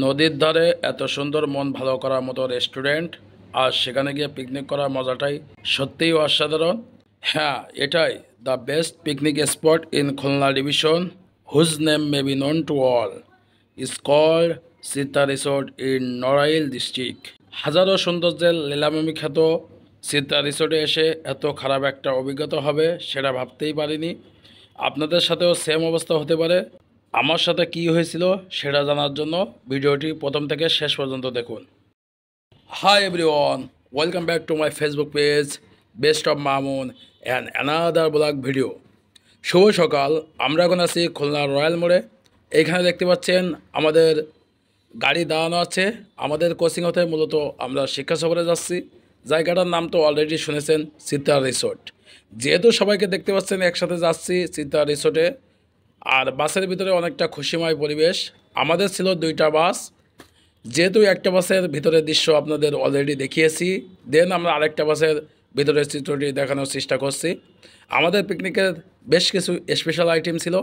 নদীর ধারে এত সুন্দর মন ভালো করার মতো রেস্টুরেন্ট আর সেখানে গিয়ে পিকনিক করার মজাটাই সত্যিই অসাধারণ। হ্যাঁ, এটাই the best picnic spot in Khulna division, whose name may be known to all, is called Sita resort in Narail district. হাজারো সৌন্দর্যের লীলাভূমি খ্যাত সীতা রিসোর্টে এসে এত খারাপ একটা অভিজ্ঞতা হবে সেটা ভাবতেই পারিনি। আপনাদের সাথেও সেম অবস্থা হতে পারে। আমার সাথে কি হয়েছিল সেটা জানার জন্য ভিডিওটি প্রথম থেকে শেষ পর্যন্ত দেখুন। Hi everyone, welcome back to my Facebook page best of Mamun and another blog video. শুভ সকাল। আমরা এখন আছি খুলনা রয়্যাল মোড়ে। এইখানে দেখতে পাচ্ছেন আমাদের গাড়ি দাঁড়ানো আছে। আমাদের কোচিং হতে মূলত আমরা শিক্ষা সফরে যাচ্ছি। জায়গাটার নাম তো অলরেডি শুনেছেন, সীতা রিসোর্ট। যেহেতু সবাইকে দেখতে পাচ্ছেন একসাথে যাচ্ছি সীতা রিসোর্টে, আর বাসের ভিতরে অনেকটা খুশিময় পরিবেশ। আমাদের ছিল দুইটা বাস, যেহেতু একটা বাসের ভিতরের দৃশ্য আপনাদের অলরেডি দেখিয়েছি, দেন আমরা আরেকটা বাসের ভিতরের চিত্রটি দেখানোর চেষ্টা করছি। আমাদের পিকনিকের বেশ কিছু স্পেশাল আইটেম ছিল,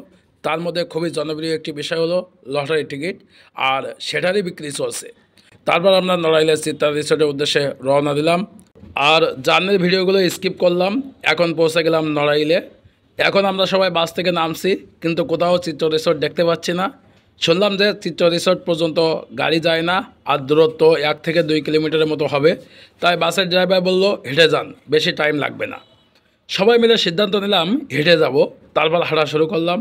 তার মধ্যে খুবই জনপ্রিয় একটি বিষয় হলো লটারি টিকিট, আর সেটারই বিক্রি চলছে। তারপর আমরা নড়াইলের সীতা রিসোর্টের উদ্দেশ্যে রওনা দিলাম, আর জার্নির ভিডিওগুলো স্কিপ করলাম। এখন পৌঁছে গেলাম নড়াইলে। এখন আমরা সবাই বাস থেকে নামছি, কিন্তু কোথাও চিত্র রিসোর্ট দেখতে পাচ্ছি না। শুনলাম যে চিত্র রিসোর্ট পর্যন্ত গাড়ি যায় না, আর দূরত্ব 1 থেকে 2 কিলোমিটারের মতো হবে। তাই বাসের ড্রাইভার বলল হেঁটে যান, বেশি টাইম লাগবে না। সবাই মিলে সিদ্ধান্ত নিলাম হেঁটে যাব। তারপর হাঁটা শুরু করলাম।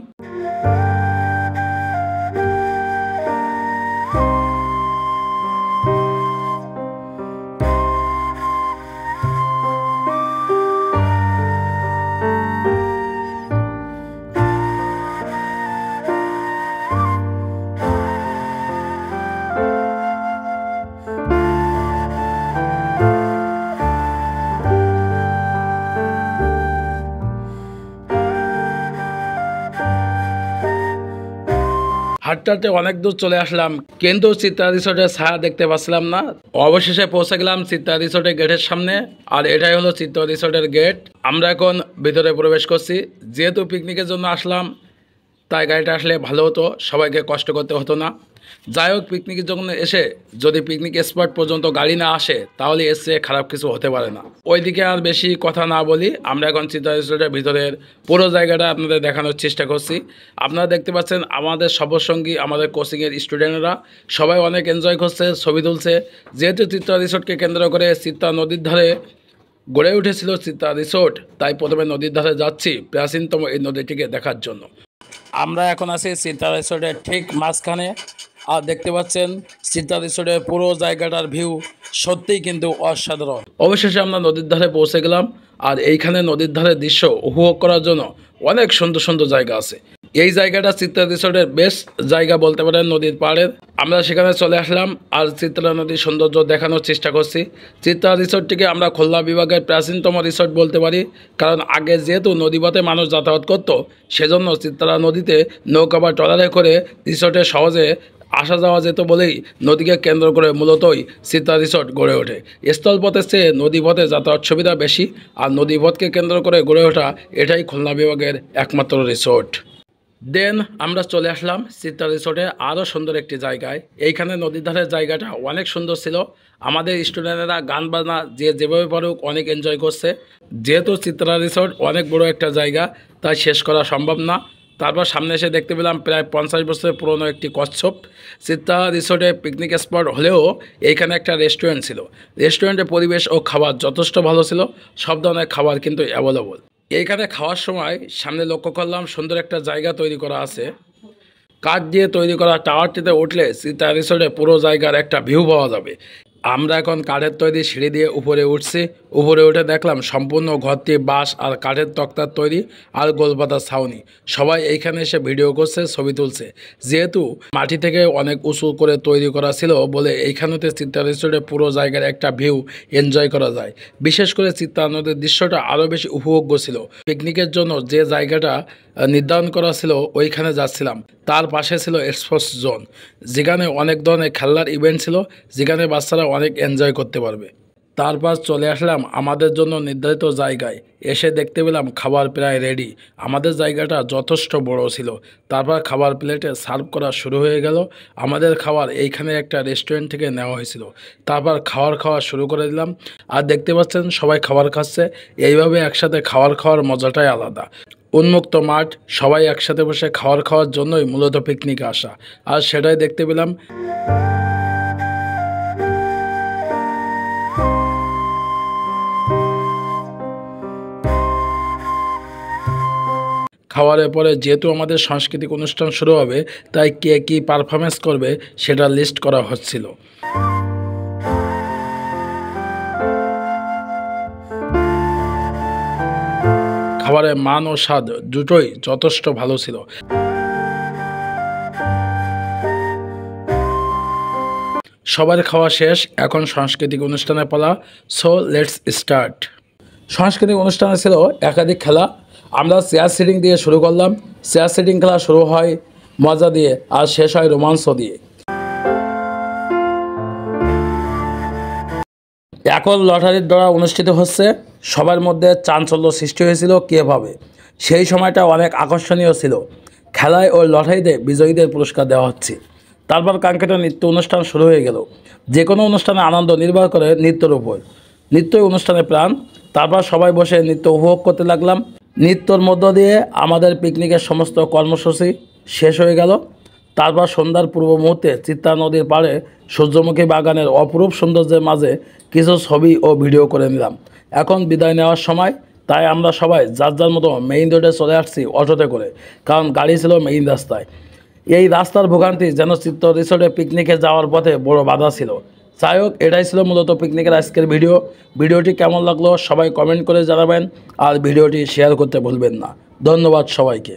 হাঁটতে হাঁটতে অনেক দূর চলে আসলাম, কিন্তু চিত্রা রিসোর্টের ছায়া দেখতে পাচ্ছিলাম না। অবশেষে পৌঁছে গেলাম চিত্রা রিসোর্টের গেটের সামনে, আর এটাই হলো চিত্রা রিসোর্টের গেট। আমরা এখন ভিতরে প্রবেশ করছি। যেহেতু পিকনিকের জন্য আসলাম, তাই গাড়িটা আসলে ভালো হতো, সবাইকে কষ্ট করতে হতো না। যাই হোক, পিকনিকের জন্য এসে যদি পিকনিক স্পট পর্যন্ত গাড়ি না আসে, তাহলে এসে খারাপ কিছু হতে পারে না। ওইদিকে আর বেশি কথা না বলি, আমরা এখন চিত্রা রিসোর্টের ভিতরের পুরো জায়গাটা আপনাদের দেখানোর চেষ্টা করছি। আপনারা দেখতে পাচ্ছেন আমাদের সফরসঙ্গী, আমাদের কোচিংয়ের স্টুডেন্টরা সবাই অনেক এনজয় করছে, ছবি তুলছে। যেহেতু চিত্রা রিসোর্টকে কেন্দ্র করে চিত্রা নদীর ধারে গড়ে উঠেছিল চিত্রা রিসোর্ট, তাই প্রথমে নদীর ধারে যাচ্ছি প্রাচীনতম এই নদীটিকে দেখার জন্য। আমরা এখন আছি সীতা রিসোর্টের ঠিক মাঝখানে, আর দেখতে পাচ্ছেন সীতা রিসোর্টের পুরো জায়গাটার ভিউ সত্যিই কিন্তু অসাধারণ। অবশেষে আমরা নদীর ধারে পৌঁছে গেলাম, আর এইখানে নদীর ধারে দৃশ্য উপভোগ করার জন্য অনেক সুন্দর সুন্দর জায়গা আছে। এই জায়গাটা চিত্রা রিসোর্টের বেস্ট জায়গা বলতে পারেন নদীর পাড়ের। আমরা সেখানে চলে আসলাম, আর চিত্রা নদীর সৌন্দর্য দেখানোর চেষ্টা করছি। চিত্রা রিসোর্টটিকে আমরা খুলনা বিভাগের প্রাচীনতম রিসোর্ট বলতে পারি, কারণ আগে যেহেতু নদীপথে মানুষ যাতায়াত করত, সেজন্য চিত্রা নদীতে নৌকা বা ট্রলারে করে রিসোর্টে সহজে আসা যাওয়া যেত বলেই নদীকে কেন্দ্র করে মূলতই সীতা রিসোর্ট গড়ে ওঠে। স্থলপথের চেয়ে নদীপথে যাতায়াত সুবিধা বেশি, আর নদীপথকে কেন্দ্র করে গড়ে ওঠা এটাই খুলনা বিভাগের একমাত্র রিসোর্ট। দেন আমরা চলে আসলাম সীতা রিসোর্টে আরও সুন্দর একটি জায়গায়। এইখানে নদীর ধারের জায়গাটা অনেক সুন্দর ছিল। আমাদের স্টুডেন্টরা গান বাজনা যে যেভাবে পারুক অনেক এনজয় করছে। যেহেতু চিত্রা রিসোর্ট অনেক বড় একটা জায়গা, তাই শেষ করা সম্ভব না। তারপর সামনে এসে দেখতে পেলাম প্রায় 50 বছরের পুরনো একটি কচ্ছপ। চিত্রা রিসোর্টে পিকনিক স্পট হলেও এইখানে একটা রেস্টুরেন্ট ছিল। রেস্টুরেন্টের পরিবেশ ও খাবার যথেষ্ট ভালো ছিল, সব ধরনের খাবার কিন্তু অ্যাভেলেবল। এইখানে খাওয়ার সময় সামনে লক্ষ্য করলাম সুন্দর একটা জায়গা তৈরি করা আছে। কাঠ দিয়ে তৈরি করা টাওয়ারটিতে উঠলে সীতা রিসোর্টে পুরো জায়গার একটা ভিউ পাওয়া যাবে। আমরা এখন কাঠের তৈরি সিঁড়ি দিয়ে উপরে উঠছি। উপরে উঠে দেখলাম সম্পূর্ণ ঘরটি বাঁশ আর কাঠের তক্তার তৈরি, আর গোলপাতার ছাউনি। সবাই এইখানে এসে ভিডিও করছে, ছবি তুলছে। যেহেতু মাটি থেকে অনেক উঁচু করে তৈরি করা ছিল বলে এইখানেতে চিত্রা রিসোর্টে পুরো জায়গার একটা ভিউ এনজয় করা যায়। বিশেষ করে চিত্রা নদীর দৃশ্যটা আরও বেশি উপভোগ্য ছিল। পিকনিকের জন্য যে জায়গাটা নির্ধারণ করা ছিল ওইখানে যাচ্ছিলাম, তার পাশে ছিল স্পোর্টস জোন, যেখানে অনেক ধরনের খেলার ইভেন্ট ছিল, যেখানে বাচ্চারা অনেক এনজয় করতে পারবে। তারপর চলে আসলাম আমাদের জন্য নির্ধারিত জায়গায়। এসে দেখতে পেলাম খাবার প্রায় রেডি। আমাদের জায়গাটা যথেষ্ট বড় ছিল। তারপর খাবার প্লেটে সার্ভ করা শুরু হয়ে গেল। আমাদের খাবার এইখানে একটা রেস্টুরেন্ট থেকে নেওয়া হয়েছিল। তারপর খাওয়া শুরু করে দিলাম। আর দেখতে পাচ্ছেন সবাই খাবার খাচ্ছে। এইভাবে একসাথে খাওয়ার মজাটাই আলাদা। উন্মুক্ত মাঠ, সবাই একসাথে বসে খাওয়ার জন্যই মূলত পিকনিকে আসা। আর সেটাই দেখতে পেলাম। খাওয়ারের পরে যেহেতু আমাদের সাংস্কৃতিক অনুষ্ঠান শুরু হবে, তাই কে কী পারফরমেন্স করবে সেটা লিস্ট করা হচ্ছিল। খাবারের মান ও স্বাদ দুটোই যথেষ্ট ভালো ছিল। সবার খাওয়া শেষ, এখন সাংস্কৃতিক অনুষ্ঠানের পালা। So let's start. সাংস্কৃতিক অনুষ্ঠানে ছিল একাধিক খেলা। আমরা চেয়ার সিটিং দিয়ে শুরু করলাম। চেয়ার সিটিং খেলা শুরু হয় মজা দিয়ে আর শেষ হয় রোমাঞ্চ দিয়ে। এখন লটারির দ্বারা অনুষ্ঠিত হচ্ছে। সবার মধ্যে চাঞ্চল্য সৃষ্টি হয়েছিল কে পাবে। সেই সময়টা অনেক আকর্ষণীয় ছিল। খেলায় ও লটারিতে বিজয়ীদের পুরস্কার দেওয়া হচ্ছে। তারপর কাঙ্ক্ষিত নৃত্য অনুষ্ঠান শুরু হয়ে গেল। যে কোনো অনুষ্ঠানে আনন্দ নির্ভর করে নৃত্যের উপর। নৃত্যই অনুষ্ঠানের প্রাণ। তারপর সবাই বসে নৃত্য উপভোগ করতে লাগলাম। নৃত্যর মধ্য দিয়ে আমাদের পিকনিকের সমস্ত কর্মসূচি শেষ হয়ে গেল। তারপর সন্ধ্যার পূর্ব মুহূর্তে চিত্রা নদীর পাড়ে সূর্যমুখী বাগানের অপরূপ সৌন্দর্যের মাঝে কিছু ছবি ও ভিডিও করে নিলাম। এখন বিদায় নেওয়ার সময়, তাই আমরা সবাই যার মতো মেইন রোডে চলে আসছি অটোতে করে, কারণ গাড়ি ছিল মেইন রাস্তায়। এই রাস্তার ভোগান্তি যেন চিত্র রিসোর্টে পিকনিকে যাওয়ার পথে বড় বাধা ছিল। যাই হোক, এটাই ছিল মূলত পিকনিকের আজকের ভিডিও। ভিডিওটি কেমন লাগলো সবাই কমেন্ট করে জানাবেন, আর ভিডিওটি শেয়ার করতে ভুলবেন না। ধন্যবাদ সবাইকে।